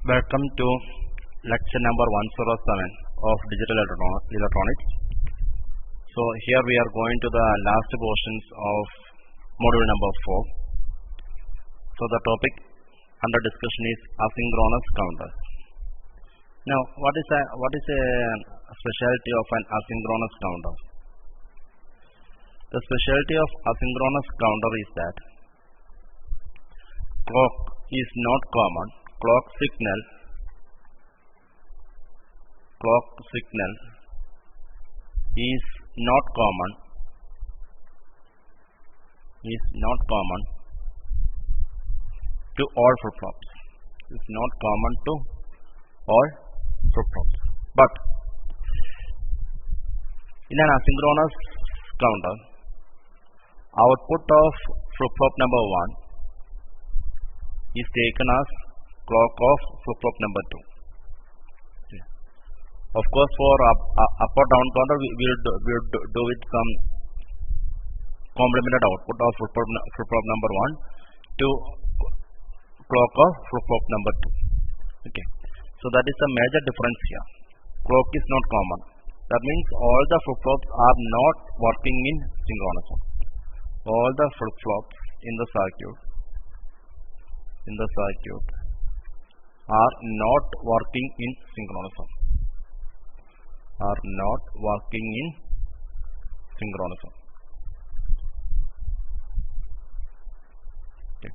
Welcome to lecture number 107 of digital electronics. So here we are going to the last portions of module number 4. So the topic under discussion is asynchronous counters. Now what is a specialty of an asynchronous counter? The specialty of asynchronous counter is that clock is not common. Clock signal is not common to all flip-flops. It's not common to all flip-flops. But in an asynchronous counter, output of flip-flop number 1 is taken as clock of flip-flop number 2. Of course, for up or down counter, we will do with some complemented output of flip-flop number 1 to clock of flip-flop number 2. Okay, so that is a major difference here. Clock is not common. That means all the flip-flops are not working in synchronism. All the flip-flops in the circuit are not working in synchronism. Okay.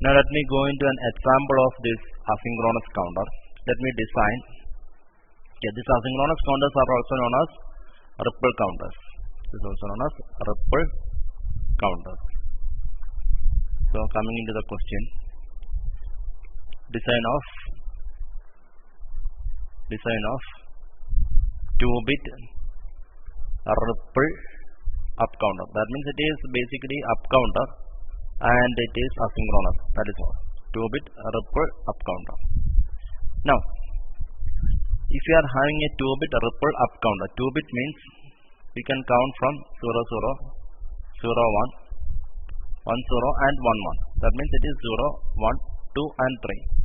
Now let me go into an example of this asynchronous counter. Let me design. Okay, these asynchronous counters are also known as ripple counters. So coming into the question, design of 2-bit ripple up counter. That means it is basically up counter and it is asynchronous. That is all. 2-bit ripple up counter. Now, if you are having a 2-bit ripple up counter, 2-bit means we can count from 00, 01, 10 and 11. That means it is 0, 1, 2 and 3.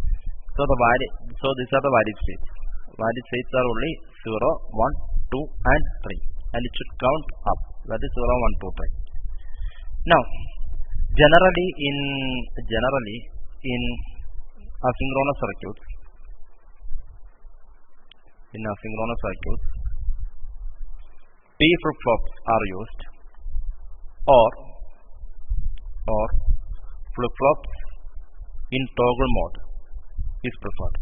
So these are the valid states. Valid states are only 0, 1, 2 and 3, and it should count up. That is 0, 1, 2, 3. Now, generally in asynchronous circuits, P flip-flops are used, or flip-flops in toggle mode is preferred.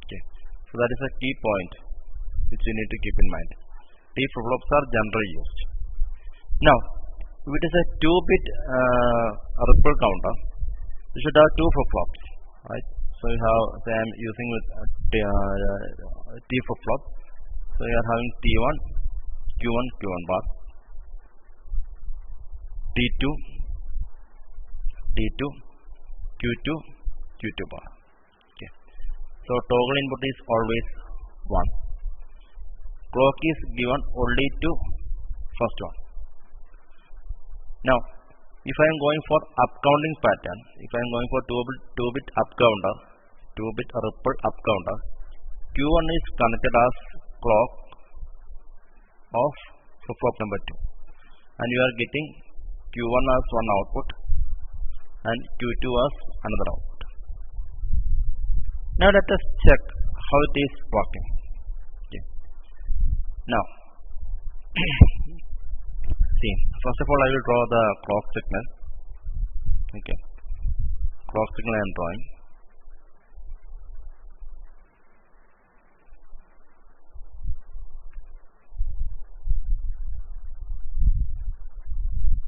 Okay, so that is a key point which you need to keep in mind. P flip-flops are generally used. Now, if it is a 2-bit ripple counter, you should have 2 flip-flops, right? So you have, say I am using with T flip-flop. So you are having T1, Q1 bar, T2, Q2 bar. Okay. So toggle input is always 1. Clock is given only to first one. Now, if I am going for upcounting pattern, if I am going for 2-bit up counter, 2-bit ripple up counter, Q1 is connected as clock of flip-flop number 2, and you are getting Q1 as one output and Q2 as another output. Now let us check how it is working. Okay. Now, see, first of all I will draw the clock signal. Okay, clock signal I am drawing.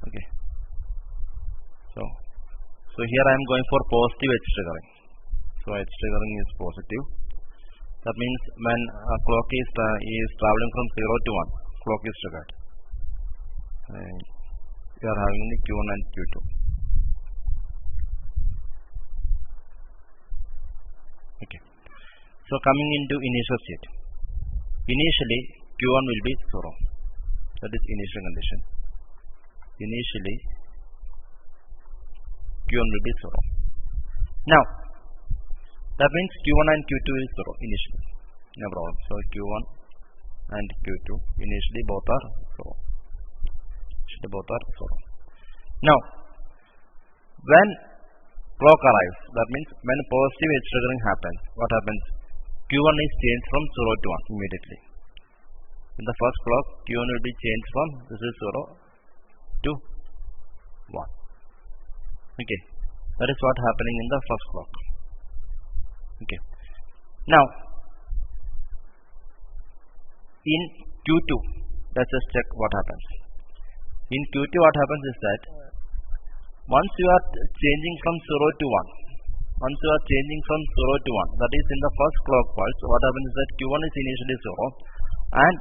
Okay, so here I am going for positive edge triggering. So edge triggering is positive. That means when clock is traveling from 0 to 1, clock is triggered. You are having the Q1 and Q2. Okay. So coming into initial state. Initially Q1 will be 0. That is initial condition. Initially Q1 will be 0. Now, that means Q1 and Q2 is 0 initially. No problem. So Q1 and Q2 initially both are 0. Now, when clock arrives, that means when positive edge triggering happens, what happens? Q1 is changed from 0 to 1 immediately. In the first clock, Q1 will be changed from this is 0 to 1. Okay, that is what happening in the first clock. Okay, now in Q2, let's just check what happens. In Q2, what happens is that once you are changing from 0 to 1, that is in the first clock pulse, what happens is that Q1 is initially 0 and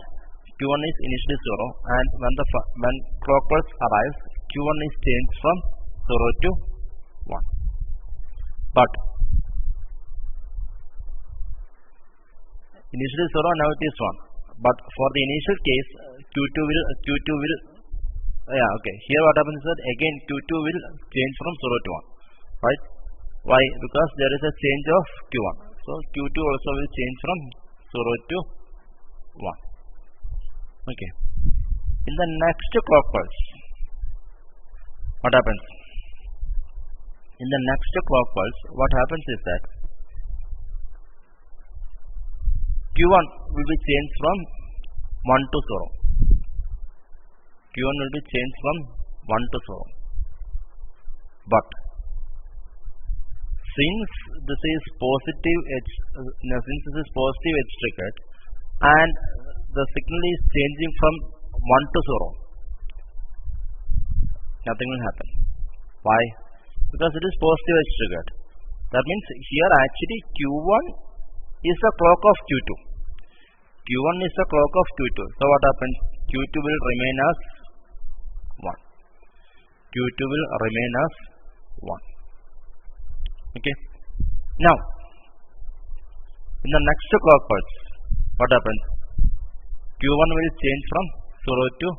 Q1 is initially 0, and when clock pulse arrives, Q1 is changed from 0 to 1. But initially 0, now it is 1. But for the initial case, Q2 will here what happens is that again Q2 will change from 0 to 1, right? Why? Because there is a change of Q1. So Q2 also will change from 0 to 1. Okay. In the next clock pulse, what happens? In the next clock pulse, what happens is that Q1 will be changed from 1 to 0. Q1 will be changed from 1 to 0. But since this is positive edge triggered and the signal is changing from 1 to 0, nothing will happen. Why? Because it is positive edge triggered. That means here actually Q1 is a clock of Q2. Q1 is a clock of Q2. So what happens? Q2 will remain as 1. Q2 will remain as 1. Okay. Now, in the next clock pulse, what happens? Q1 will change from 0 to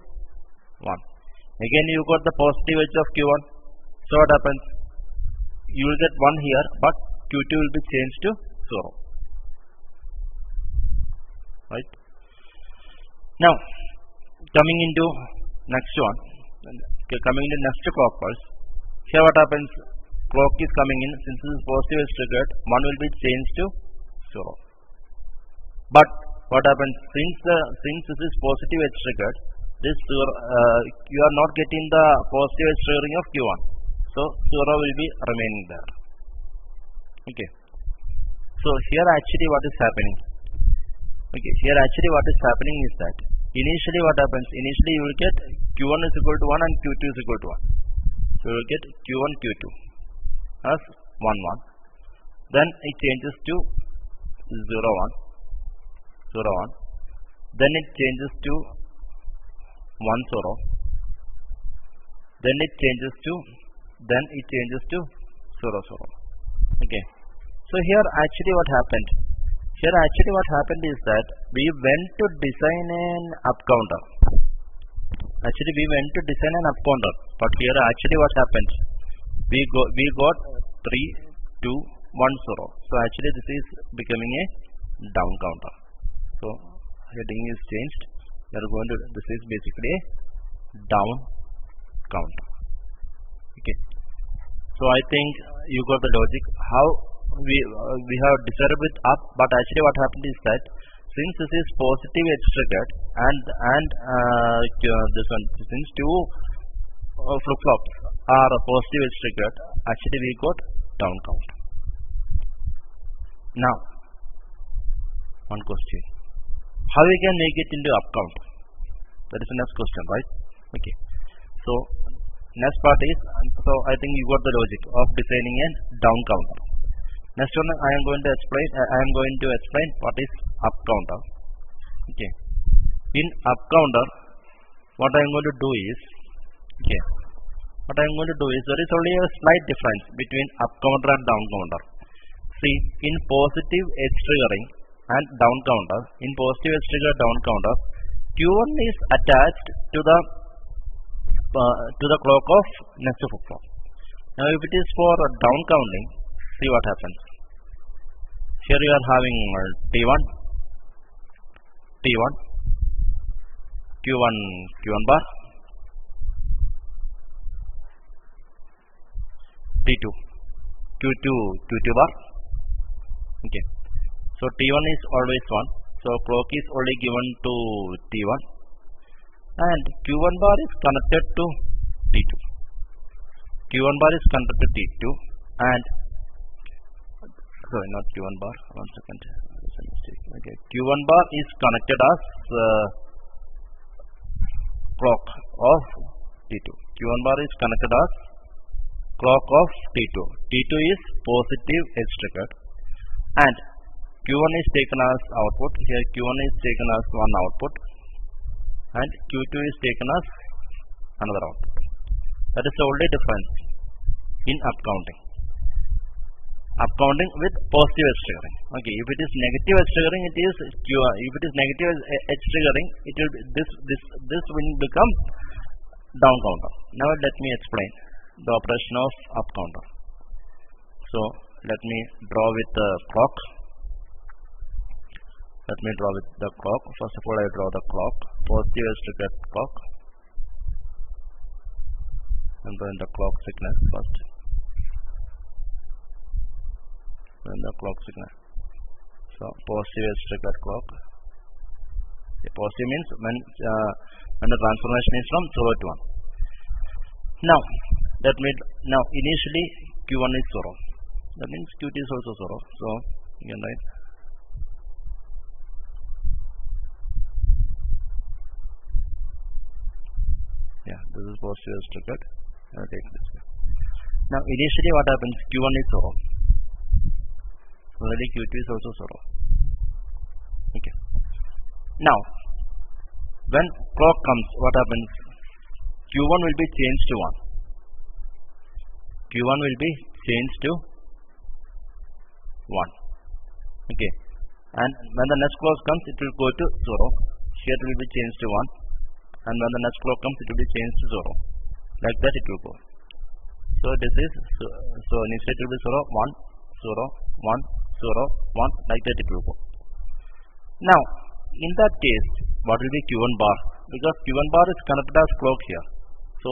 1. Again, you got the positive edge of Q1. So what happens? You will get 1 here, but Q2 will be changed to 0. Right? Now, coming into next clock pulse, here what happens? Clock is coming in. Since this is positive edge triggered, 1 will be changed to 0. But what happens? Since this is positive edge triggered, you are not getting the positive edge triggering of Q1. So 0 will be remaining there. Okay. So here actually what is happening? Okay. Here actually what is happening is that initially what happens? Initially you will get Q1 is equal to 1 and Q2 is equal to 1. So you will get Q1 Q2 as 1 1. Then it changes to 0 1. Then it changes to 1 0. Then it changes to 0 0. Okay. So here actually what happened? Is that we went to design an up counter. But here actually what happened? We got 3 2 1 0. So actually this is becoming a down counter. So heading is changed. This is basically a down counter. Okay. So I think you got the logic how we have decided with up, but actually what happened is that since this is positive edge triggered and this one, since two flip flops are positive edge triggered, actually we got down count. Now, one question: how we can make it into up count? That is the next question, right? Okay. So next part is, so I think you got the logic of designing a down counter. Next one I am going to explain what is up counter. Okay. In up counter, what I am going to do is, there is only a slight difference between up counter and down counter. See, in positive edge triggering and down counter, in positive edge trigger down counter, Q1 is attached to the clock of next flip flop. Now if it is for down counting, see what happens. Here you are having T1, T1, Q1, Q1 bar, T2, Q2, Q2 bar. Okay. So T1 is always 1. So clock is only given to T1 and Q1 bar is connected to T2. Q1 bar is connected to T2 and sorry, not Q1 bar. 1 second. Okay. Q1 bar is connected as clock of T2. Q1 bar is connected as clock of T2. T2 is positive edge triggered and Q1 is taken as output. Here Q1 is taken as one output and Q2 is taken as another output. That is the only difference in upcounting. Upcounting with positive edge triggering. Okay, if it is negative edge triggering, it is Q. If it is negative edge triggering, it will this will become down counter. Now let me explain the operation of up counter. So let me draw with the clock. Let me draw with the clock. First of all, I draw the clock. Positive edge triggered clock. And then the clock signal first. Then the clock signal. So positive edge triggered clock. The positive means when the transformation is from 0 to 1. Now initially Q1 is 0. That means Q2 is also 0. So you can write this is positive edge triggered. I will take this way. Now initially what happens? Q1 is 0. Already Q2 is also 0. Okay. Now when clock comes, what happens? Q1 will be changed to 1. Q1 will be changed to 1. Okay. And when the next clock comes, it will go to 0. Here it will be changed to 1. And when the next clock comes, it will be changed to 0. Like that it will go. So this is so initially it will be 0, 1, 0, 1, 0, 1. Like that it will go. Now in that case, what will be Q1 bar? Because Q1 bar is connected as clock here. So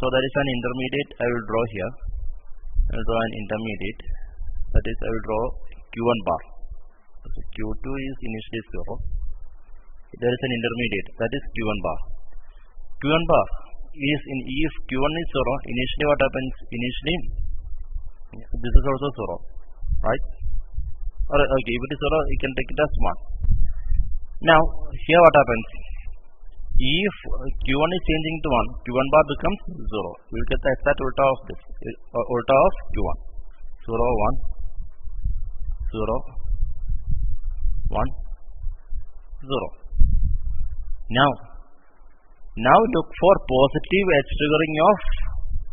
so there is an intermediate I will draw here. I will draw an intermediate. That is, I will draw Q1 bar. So Q2 is initially 0. There is an intermediate, that is Q1 bar. Q1 bar is if Q1 is 0, initially what happens? Initially this is also 0, right? Or okay, if it is 0, you can take it as 1. Now here what happens? If Q1 is changing to 1, Q1 bar becomes 0. We will get the exact ulta of this, ulta of Q1. 0, 1, 0, 1, 0. Now look for positive edge triggering of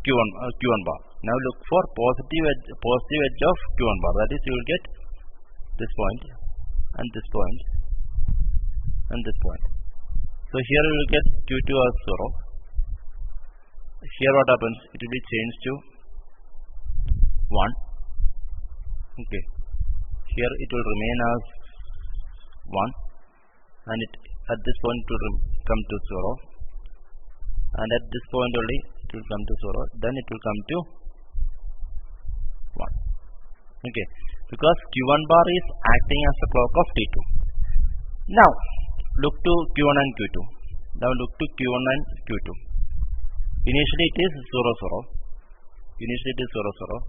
Q1 bar. Now look for positive edge of Q1 bar. That is, you will get this point and this point and this point. So here you will get Q2 as 0. Here what happens? It will be changed to 1. Okay. Here it will remain as 1, and at this point it will come to 0, and at this point only it will come to 0. Then it will come to 1. Okay, because Q1 bar is acting as the clock of T2. Now look to Q1 and Q2. Now look to Q1 and Q2. Initially it is 0, 0. Initially it is 0, 0.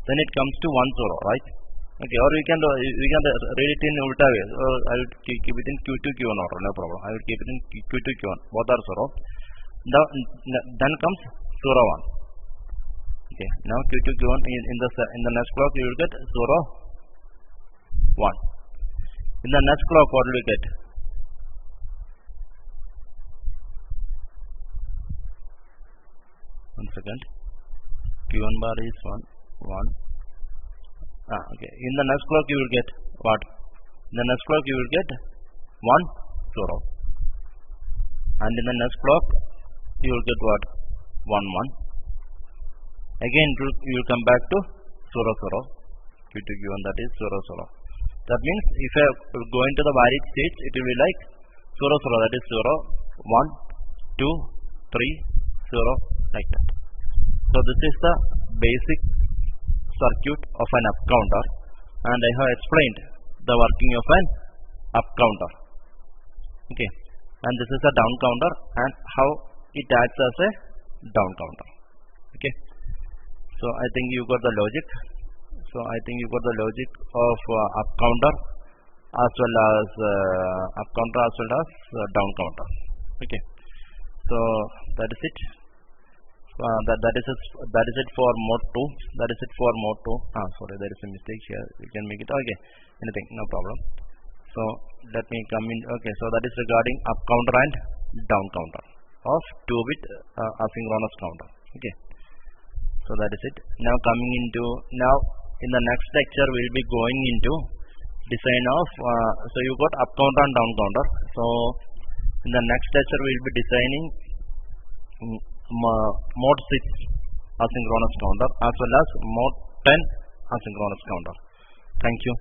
Then it comes to 1, 0, right? Okay, or we can read it in ulta way. I will keep it in Q2 Q1 order, no problem. I will keep it in Q2 Q1. Both are 0. Now then comes 0, 1. Okay, now Q2 Q1 in the next clock you will get 0, 1. In the next clock what will you get? One second. Q1 bar is 1, 1. Okay. In the next clock you will get what? In the next clock you will get 1, 0. And in the next clock you will get what? 1, 1. Again you will come back to 0 0. Q2 Q1, that is 0 0. That means if I go into the varied states, it will be like 0 0, that is 0 1 2 3 0, like that. So this is the basic circuit of an up counter, and I have explained the working of an up counter. Okay, and this is a down counter and how it acts as a down counter. Okay, so I think you got the logic. Of up counter as well as down counter. Okay, so that is it. That is it for mode 2. Sorry, there is a mistake here. We can make it. Okay, anything, no problem. So let me come in. Okay, so that is regarding up counter and down counter of 2-bit asynchronous counter. Okay, so that is it. Now in the next lecture we will be going into design of so you got up counter and down counter. So in the next lecture we will be designing mode 6 asynchronous counter as well as mode 10 asynchronous counter. Thank you.